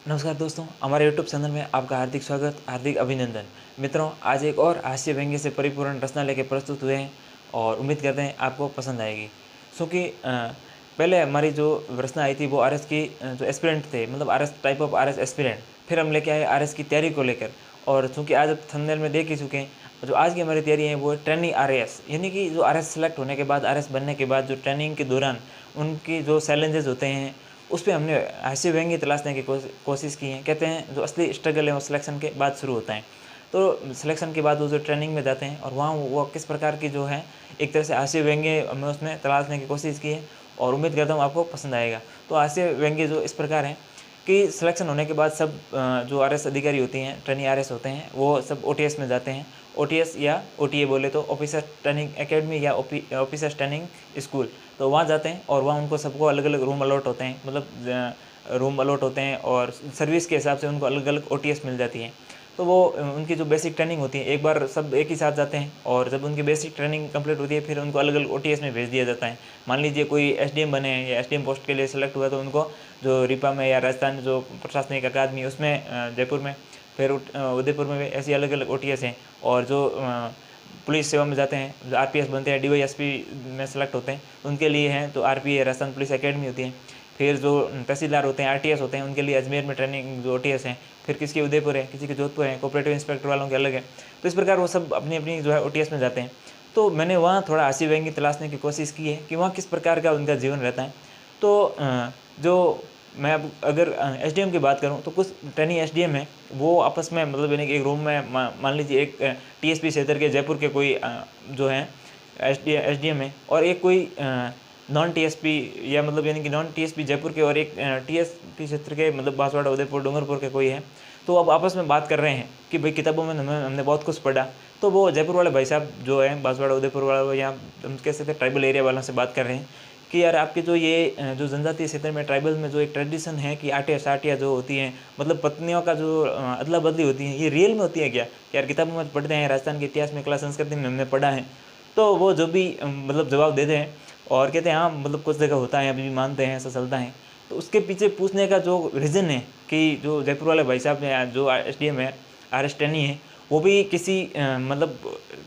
नमस्कार दोस्तों, हमारे यूट्यूब चैनल में आपका हार्दिक स्वागत, हार्दिक अभिनंदन। मित्रों, आज एक और हास्य व्यंग्य से परिपूर्ण रचना लेके प्रस्तुत हुए हैं और उम्मीद करते हैं आपको पसंद आएगी। क्योंकि पहले हमारी जो रचना आई थी वो आरएस की जो एस्पिरेंट थे, मतलब RS type of RS aspirant. फिर हम लेके आए आरएस की तैयारी को लेकर, और चूँकि आज आप थंबनेल में देख ही चुके हैं, जो आज की हमारी तैयारी है वो है ट्रेनिंग आरएएस, यानी कि जो आरएस सेलेक्ट होने के बाद, आरएस बनने के बाद जो ट्रेनिंग के दौरान उनकी जो चैलेंजेस होते हैं, उस पे हमने हास्य व्यंग्य तलाशने की कोशिश की है। कहते हैं जो असली स्ट्रगल है वो सिलेक्शन के बाद शुरू होता है। तो सिलेक्शन के बाद वो जो ट्रेनिंग में जाते हैं और वहाँ वो किस प्रकार की जो है एक तरह से हास्य व्यंग्य हमने उसमें तलाशने की कोशिश की है, और उम्मीद करता हूँ आपको पसंद आएगा। तो हास्य व्यंग्य जो इस प्रकार हैं कि सिलेक्शन होने के बाद सब जो आरएस अधिकारी होती हैं, ट्रेनिंग आरएस होते हैं, वो सब ओटीएस में जाते हैं। ओटीएस या ओटीए बोले तो ऑफिसर ट्रेनिंग एकेडमी या ऑफिसर ट्रेनिंग स्कूल। तो वहाँ जाते हैं और वहाँ उनको सबको अलग अलग रूम अलॉट होते हैं, मतलब रूम अलॉट होते हैं, और सर्विस के हिसाब से उनको अलग अलग ओटीएस मिल जाती है। तो वो उनकी जो बेसिक ट्रेनिंग होती है, एक बार सब एक ही साथ जाते हैं, और जब उनकी बेसिक ट्रेनिंग कंप्लीट होती है फिर उनको अलग अलग ओटीएस में भेज दिया जाता है। मान लीजिए कोई एसडीएम बने हैं या एसडीएम पोस्ट के लिए सेलेक्ट हुआ, तो उनको जो रिपा में या राजस्थान जो प्रशासनिक अकादमी उसमें जयपुर में, फिर उदयपुर में भी ऐसी अलग अलग ओटीएस हैं। और जो पुलिस सेवा में जाते हैं, जो आरपीएस बनते हैं, डीवाईएसपी में सेलेक्ट होते हैं, उनके लिए हैं तो आरपीए राजस्थान पुलिस एकेडमी होती है। फिर जो तहसीलदार होते हैं, आरटीएस होते हैं, उनके लिए अजमेर में ट्रेनिंग जो ओटीएस हैं। फिर किसी के उदयपुर है, किसी के जोधपुर है, कोऑपरेटिव इंस्पेक्टर वालों के अलग है। तो इस प्रकार वो सब अपनी अपनी जो है ओटीएस में जाते हैं। तो मैंने वहाँ थोड़ा हास्य व्यंग्य तलाशने की कोशिश की है कि वहाँ किस प्रकार का उनका जीवन रहता है। तो जो मैं अब अगर एसडीएम की बात करूं, तो कुछ ट्रेनिंग एसडीएम है, वो आपस में मतलब यानी कि एक रूम में मान लीजिए एक टीएसपी क्षेत्र के जयपुर के कोई जो है एसडीएम है, और एक कोई नॉन टीएसपी या मतलब यानी कि नॉन टीएसपी जयपुर के, और एक टीएसपी क्षेत्र के मतलब बांसवाड़ा, उदयपुर, डूंगरपुर के कोई है। तो अब आपस में बात कर रहे हैं कि भाई किताबों में हमने बहुत कुछ पढ़ा। तो वो जयपुर वाले भाई साहब जो है, बांसवाड़ा, उदयपुर वाला, या हम कह सकते हैं ट्राइबल एरिया वालों से बात कर रहे हैं कि यार आपके जो ये जो जनजातीय क्षेत्र में ट्राइबल में जो एक ट्रेडिशन है कि आटिया साटिया जो होती हैं, मतलब पत्नियों का जो अदला बदली होती है, ये रियल में होती है क्या? कि यार किताबों में पढ़ते हैं, राजस्थान के इतिहास में, कला संस्कृति में हमने पढ़ा है। तो वो जो भी मतलब जवाब देते हैं और कहते हैं हाँ मतलब कुछ जगह होता है, अभी भी मानते हैं, ऐसा चलता है। तो उसके पीछे पूछने का जो रीज़न है कि जो जयपुर वाले भाई साहब ने, जो एसडीएम है, आरएस ट्रेनी है, वो भी किसी मतलब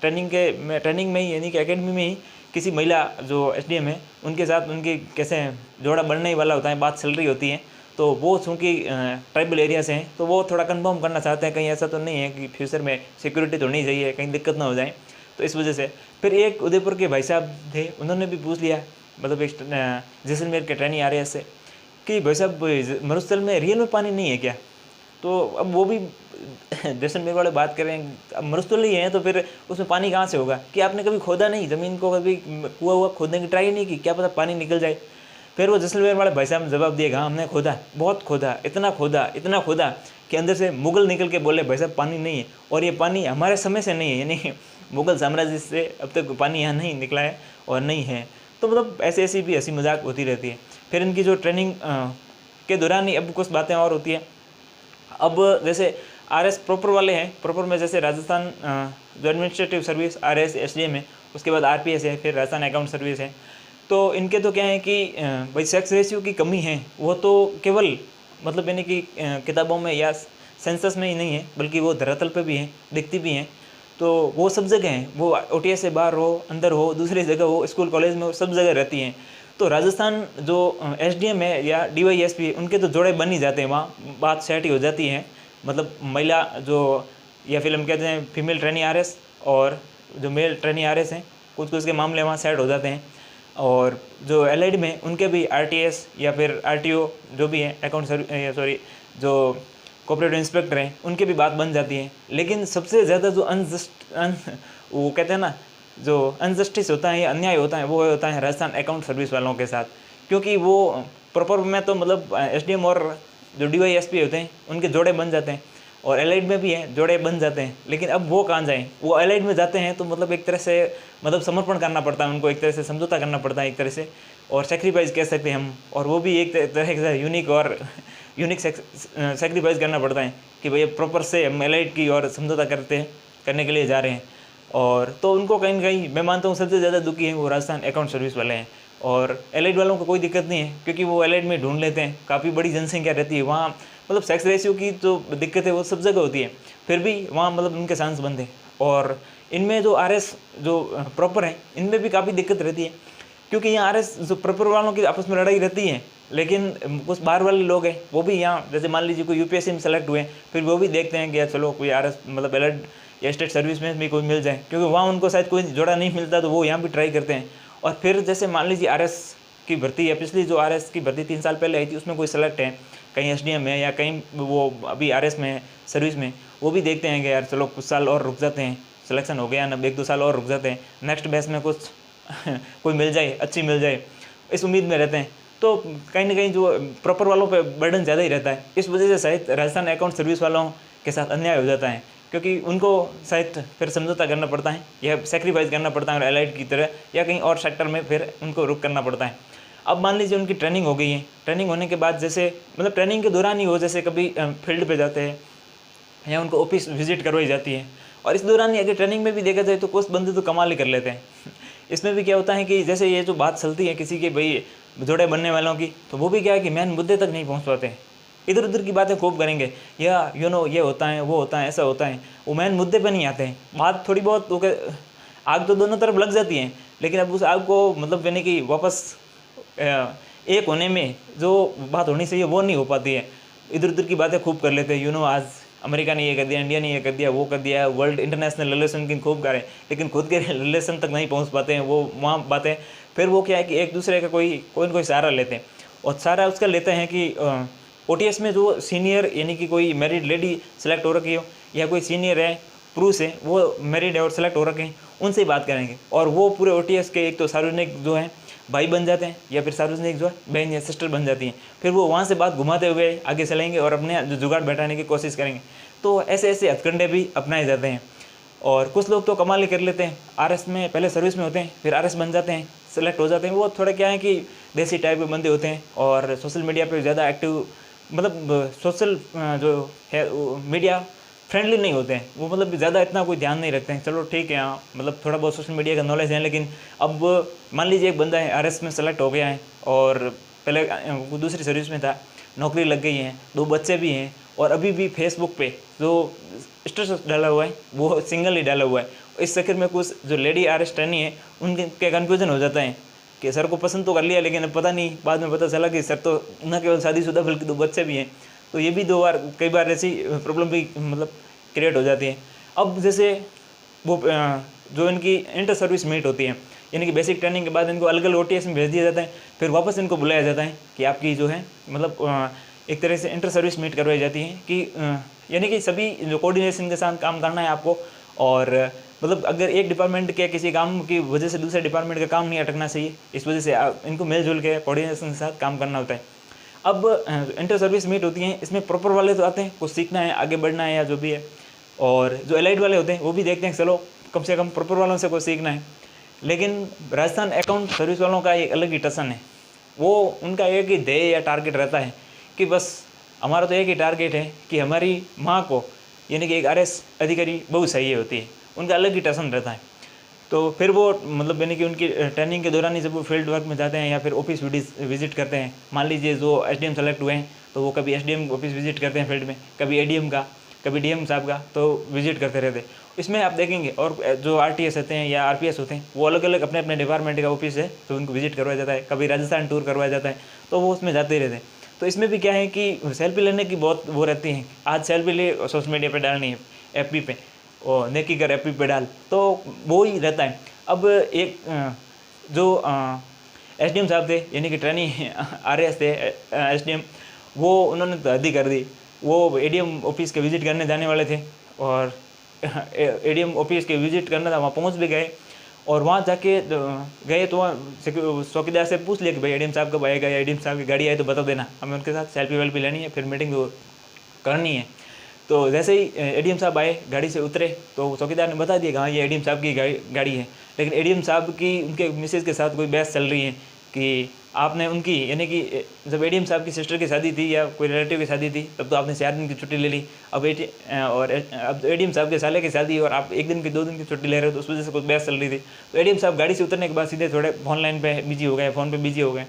ट्रेनिंग में ही, यानी कि एकेडमी में ही किसी महिला जो एसडीएम है उनके साथ उनकी कैसे जोड़ा बनने ही वाला होता है, बात चल रही होती है। तो वो चूँकि ट्राइबल एरिया से हैं, तो वो थोड़ा कंफर्म करना चाहते हैं कहीं ऐसा तो नहीं है कि फ्यूचर में सिक्योरिटी तो नहीं चाहिए, कहीं दिक्कत ना हो जाए। तो इस वजह से फिर एक उदयपुर के भाई साहब थे, उन्होंने भी पूछ लिया, मतलब एक जैसलमेर के ट्रेनी आरएएस से, कि भाई साहब मरुस्थल में रियल में पानी नहीं है क्या? तो अब वो भी जैसलमेर वाले बात कर रहे हैं, अब मरुस्थल ही है तो फिर उसमें पानी कहाँ से होगा? कि आपने कभी खोदा नहीं, ज़मीन को कभी कुआ हुआ खोदने की ट्राई नहीं की, क्या पता पानी निकल जाए? फिर वो जैसलमेर वाले भाई साहब ने जवाब दिया, हाँ हमने खोदा, बहुत खोदा, इतना खोदा कि अंदर से मुगल निकल के बोले भाई साहब पानी नहीं है, और ये पानी हमारे समय से नहीं है, यानी मुगल साम्राज्य से अब तक पानी यहाँ नहीं निकला है और नहीं है। तो मतलब ऐसे ऐसी भी हंसी मजाक होती रहती है। फिर इनकी जो ट्रेनिंग के दौरान ही अब कुछ बातें और होती हैं। अब जैसे आरएस प्रॉपर वाले हैं, प्रॉपर में जैसे राजस्थान जो एडमिनिस्ट्रेटिव सर्विस आरएस एसडीएम है, उसके बाद आरपीएस है, फिर राजस्थान अकाउंट सर्विस है। तो इनके तो क्या है कि भाई सेक्स रेशियो की कमी है, वो तो केवल मतलब यानी कि किताबों में या सेंसस में ही नहीं है, बल्कि वो धरातल पे भी हैं, दिखती भी हैं। तो वो सब जगह हैं, वो ओटीएस से बाहर हो, अंदर हो, दूसरी जगह हो, स्कूल कॉलेज में हो, सब जगह रहती हैं। तो राजस्थान जो एसडीएम है या डीवाईएसपी, उनके तो जोड़े बन ही जाते हैं, वहाँ बात सेट ही हो जाती है। मतलब महिला जो, या फिर हम कहते हैं फीमेल ट्रेनी आरएस, और जो मेल ट्रेनी आरएस हैं, कुछ कुछ के मामले वहाँ सेट हो जाते हैं। और जो एलआईडी में उनके भी आरटीएस या फिर आरटीओ जो भी हैं, अकाउंट सॉरी जो कोऑपरेटिव इंस्पेक्टर हैं, उनके भी बात बन जाती है। लेकिन सबसे ज़्यादा जो वो कहते हैं ना, जो अनजस्टिस होता है या अन्याय होता है, वो होता है राजस्थान अकाउंट सर्विस वालों के साथ। क्योंकि वो प्रॉपर में तो मतलब एसडीएम और जो डीवाईएसपी होते हैं उनके जोड़े बन जाते हैं, और एलाइड में भी हैं, जोड़े बन जाते हैं। लेकिन अब वो कहाँ जाएँ? वो एलाइड में जाते हैं तो मतलब एक तरह से मतलब समर्पण करना पड़ता है उनको, एक तरह से समझौता करना पड़ता है एक तरह से, और सेक्रीफाइस कह सकते हैं हम। और वो भी एक तरह से यूनिक सेक्रीफाइस करना पड़ता है कि भैया प्रॉपर से हम एलाइड की और समझौता करने के लिए जा रहे हैं। और तो उनको कहीं ना कहीं मैं मानता हूँ सबसे ज़्यादा दुखी हैं वो राजस्थान अकाउंट सर्विस वाले हैं। और एलाइड वालों को कोई दिक्कत नहीं है, क्योंकि वो एलाइड में ढूंढ लेते हैं, काफ़ी बड़ी जनसंख्या रहती है वहाँ। मतलब सेक्स रेशियो की जो दिक्कत है वो सब जगह होती है, फिर भी वहाँ मतलब उनके चांस बंद है। और इनमें जो आरएस जो प्रॉपर है, इनमें भी काफ़ी दिक्कत रहती है, क्योंकि यहाँ आरएस जो प्रॉपर वालों की आपस में लड़ाई रहती है, लेकिन कुछ बाहर वाले लोग हैं वो भी यहाँ, जैसे मान लीजिए कोई यूपीएससी में सेलेक्ट हुए, फिर वो भी देखते हैं कि यार चलो कोई आरएस मतलब एलाइड या स्टेट सर्विस में भी कोई मिल जाए, क्योंकि वहाँ उनको शायद कोई जोड़ा नहीं मिलता, तो वो यहाँ भी ट्राई करते हैं। और फिर जैसे मान लीजिए आरएस की भर्ती है, पिछली जो आरएस की भर्ती 3 साल पहले आई थी, उसमें कोई सेलेक्ट है, कहीं एसडीएम है या कहीं वो अभी आरएस में है सर्विस में, वो भी देखते हैं कि यार चलो कुछ साल और रुक जाते हैं, सिलेक्शन हो गया ना, 1-2 साल और रुक जाते हैं, नेक्स्ट बैच में कुछ कोई मिल जाए, अच्छी मिल जाए, इस उम्मीद में रहते हैं। तो कहीं ना कहीं जो प्रॉपर वालों पे बर्डन ज़्यादा ही रहता है। इस वजह से शायद राजस्थान अकाउंट सर्विस वालों के साथ अन्याय हो जाता है, क्योंकि उनको शायद फिर समझौता करना पड़ता है या सेक्रीफाइस करना पड़ता है, और एलाइड की तरह या कहीं और सेक्टर में फिर उनको रुक करना पड़ता है। अब मान लीजिए उनकी ट्रेनिंग हो गई है, ट्रेनिंग होने के बाद जैसे मतलब ट्रेनिंग के दौरान ही हो, जैसे कभी फील्ड पे जाते हैं या उनको ऑफिस विजिट करवाई जाती है, और इस दौरान ही अगर ट्रेनिंग में भी देखा जाए तो कुछ बंदे तो कमाल ही कर लेते हैं। इसमें भी क्या होता है कि जैसे ये जो बात चलती है किसी के भाई जोड़े बनने वालों की, तो वो भी क्या है कि मेन मुद्दे तक नहीं पहुंच पाते, इधर उधर की बातें खूब करेंगे, या ये होता है, वो होता है, ऐसा होता है, वो मेन मुद्दे पे नहीं आते हैं। बात थोड़ी बहुत तो आग तो दोनों तरफ लग जाती है, लेकिन अब उस आग को मतलब यानी कि वापस एक होने में जो बात होनी चाहिए वो नहीं हो पाती है। इधर उधर की बातें खूब कर लेते हैं, आज अमेरिका ने ये कर दिया, इंडिया ने ये कर दिया, वो कर दिया, वर्ल्ड इंटरनेशनल रिलेशन की खूब करें, लेकिन खुद के रिलेशन तक नहीं पहुंच पाते हैं वो वहाँ बातें। फिर वो क्या है कि एक दूसरे का कोई न कोई सहारा लेते हैं, और सहारा उसका लेते हैं कि ओटीएस में जो सीनियर यानी कि कोई मैरिड लेडी सेलेक्ट हो रखी हो, या कोई सीनियर है पुरुष है वो मैरिड है और सेलेक्ट हो रखे हैं, उनसे ही बात करेंगे। और वो पूरे ओटीएस के एक तो सार्वजनिक जो है भाई बन जाते हैं, या फिर सार्वजनिक जो है बहन या सिस्टर बन जाती हैं, फिर वो वहाँ से बात घुमाते हुए आगे चलेंगे और अपने जो जुगाड़ बैठाने की कोशिश करेंगे। तो ऐसे ऐसे हथकंडे भी अपनाए जाते हैं। और कुछ लोग तो कमाल ही कर लेते हैं, आरएस में पहले सर्विस में होते हैं, फिर आरएस बन जाते हैं, सेलेक्ट हो जाते हैं। वो थोड़ा क्या है कि देसी टाइप के बंदे होते हैं, और सोशल मीडिया पे ज़्यादा एक्टिव, मतलब सोशल जो है मीडिया फ्रेंडली नहीं होते हैं वो, मतलब ज़्यादा इतना कोई ध्यान नहीं रखते हैं। चलो ठीक है, हाँ मतलब थोड़ा बहुत सोशल मीडिया का नॉलेज है, लेकिन अब मान लीजिए एक बंदा है आरएस में सेलेक्ट हो गया है, और पहले वो दूसरी सर्विस में था, नौकरी लग गई है, 2 बच्चे भी हैं, और अभी भी फेसबुक पे जो स्टेटस डाला हुआ है वो सिंगल ही डाला हुआ है। इस चक्कर में कुछ जो लेडी आरएस ट्रेनी है उनके कन्फ्यूजन हो जाता है कि सर को पसंद तो कर लिया, लेकिन अब पता नहीं, बाद में पता चला कि सर तो न केवल शादीशुदा बल्कि 2 बच्चे भी हैं। तो ये भी कई बार ऐसी प्रॉब्लम भी मतलब क्रिएट हो जाती है। अब जैसे वो जो इनकी इंटर सर्विस मीट होती है, यानी कि बेसिक ट्रेनिंग के बाद इनको अलग अलग ओटीएस में भेज दिया जाता है, फिर वापस इनको बुलाया जाता है कि आपकी जो है मतलब एक तरह से इंटर सर्विस मीट करवाई जाती है कि यानी कि सभी जो कोऑर्डिनेशन के साथ काम करना है आपको, और मतलब अगर एक डिपार्टमेंट के किसी काम की वजह से दूसरे डिपार्टमेंट का काम नहीं अटकना चाहिए, इस वजह से इनको मिलजुल के कोऑर्डिनेशन के साथ काम करना होता है। अब इंटर सर्विस मीट होती हैं, इसमें प्रॉपर वाले तो आते हैं, कुछ सीखना है, आगे बढ़ना है या जो भी है, और जो एलाइड वाले होते हैं वो भी देखते हैं चलो कम से कम प्रॉपर वालों से कुछ सीखना है। लेकिन राजस्थान अकाउंट सर्विस वालों का एक अलग ही टसन है, वो उनका एक ही ध्येय या टारगेट रहता है कि बस हमारा तो एक ही टारगेट है कि हमारी माँ को यानी कि एक आरएस अधिकारी बहुत सही होती है, उनका अलग ही टसन रहता है। तो फिर वो मतलब यानी कि उनकी ट्रेनिंग के दौरान ही जब वो फील्ड वर्क में जाते हैं या फिर ऑफिस विजिट करते हैं, मान लीजिए जो एसडीएम सेलेक्ट हुए हैं तो वो कभी एसडीएम ऑफिस विजिट करते हैं फील्ड में, कभी एडीएम का, कभी डीएम साहब का, तो विजिट करते रहते हैं। इसमें आप देखेंगे, और जो आरटीएस होते हैं या आरपीएस होते हैं वो अलग अलग अपने अपने डिपार्टमेंट का ऑफिस है तो उनको विजिट करवाया जाता है, कभी राजस्थान टूर करवाया जाता है, तो वो उसमें जाते ही रहते हैं। तो इसमें भी क्या है कि सेल्फी लेने की बहुत वो रहती है, आज सेल्फी ले सोशल मीडिया पे डालनी है, एफबी पे, और नेकी कर एफबी पे डाल, तो वो ही रहता है। अब एक जो एसडीएम साहब थे यानी कि ट्रेनी आरएस थे एसडीएम, वो उन्होंने तो हद ही कर दी, वो एडीएम ऑफिस के विजिट करने जाने वाले थे, और एडीएम ऑफिस के विजिट करना था, वहाँ पहुँच भी गए, और वहाँ जाके गए तो वहाँ चौकीदार से पूछ लिया कि भाई एडीएम साहब कब आएगा, या एडीएम साहब की गाड़ी आए तो बता देना, हमें उनके साथ सेल्फी वेल्फी लेनी है, फिर मीटिंग करनी है। तो जैसे ही एडीएम साहब आए, गाड़ी से उतरे, तो चौकीदार ने बता दिया कि हाँ ये एडीएम साहब की गाड़ी है, लेकिन एडीएम साहब की उनके मिसेज के साथ कोई बहस चल रही है कि आपने उनकी यानी कि जब एडीएम साहब की सिस्टर की शादी थी या कोई रिलेटिव की शादी थी तब तो आपने 4 दिन की छुट्टी ले ली। अब अब एडीएम साहब के साले की शादी और आप 1 दिन की 2 दिन की छुट्टी ले रहे हो, तो उस वजह से कुछ बहस चल रही थी। तो एडीएम साहब गाड़ी से उतरने के बाद सीधे थोड़े फ़ोन लाइन पे बिजी हो गए, फ़ोन पे बिजी हो गए।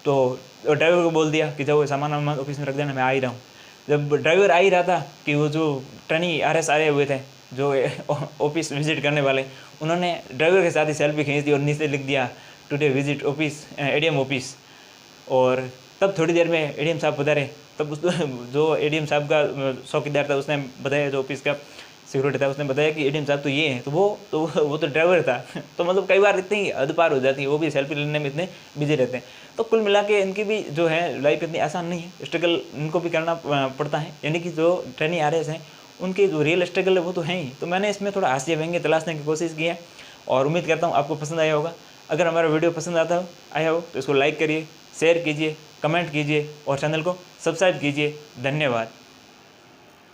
तो ड्राइवर को बोल दिया कि जाओ सामान वामान ऑफिस में रख देना, मैं आ ही रहा हूँ। जब ड्राइवर आ ही रहा था कि वो जो ट्रेनी आरएस आए हुए थे जो ऑफिस विजिट करने वाले, उन्होंने ड्राइवर के साथ ही सेल्फी खींच दी और नीचे लिख दिया today visit office ADM office. और तब थोड़ी देर में एडीएम साहब पधारे। तब उस जो एडीएम साहब का चौकीदार था उसने बताया, जो ऑफिस का सिक्योरिटी था उसने बताया कि एडीएम साहब तो ये हैं। तो वो तो ड्राइवर था। तो मतलब कई बार इतनी हद पार हो जाती है, वो भी सेल्फी लेने में इतने बिजी रहते हैं। तो कुल मिला के इनकी भी जो है लाइफ इतनी आसान नहीं है, स्ट्रगल इनको भी करना पड़ता है। यानी कि जो ट्रेनी आरएस हैं उनकी जो रियल स्ट्रगल है वो तो है ही। तो मैंने इसमें थोड़ा हास्य व्यंग्य तलाशने की कोशिश की है और उम्मीद करता हूँ आपको पसंद आया होगा। अगर हमारा वीडियो पसंद आया हो तो इसको लाइक करिए, शेयर कीजिए, कमेंट कीजिए और चैनल को सब्सक्राइब कीजिए। धन्यवाद।